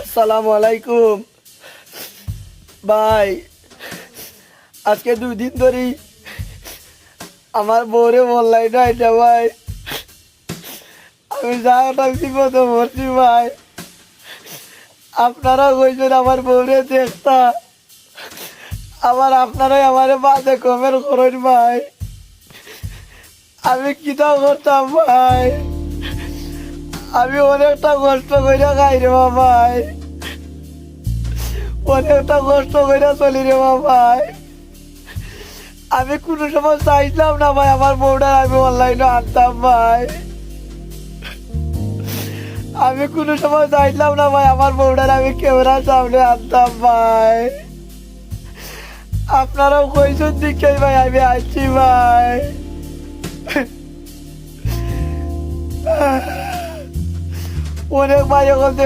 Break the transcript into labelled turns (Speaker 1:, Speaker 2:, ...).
Speaker 1: আসসালামু আলাইকুম ভাই। আজকে 2 দিন ধরেই আমার বউরে বললাই না এটা ভাই। আমি যা ওটা বিপদে পড়ছি ভাই। আপনারা কইছেন আমার বউরে দেখতা, আবার আপনারাই আমারে বাজে কমেন্ট করেন ভাই। আমি কিটা করতাম ভাই? আমি অনেকটা কষ্ট কইরা খাই রে ভাই, অনেকটা কষ্ট কইরা চলি রে ভাই। আমি কোনো সময় চাইছিলাম না ভাই আমার বউটার আমি অনলাইনে আনতাম ভাই। আমি কোনো সময় চাইছিলাম না ভাই আমার বউটার আমি ক্যামেরার সামনে আনতাম ভাই। আপনারাও কইছেন দিকে ভাই আমি আসছি ভাই। অনেক ভাই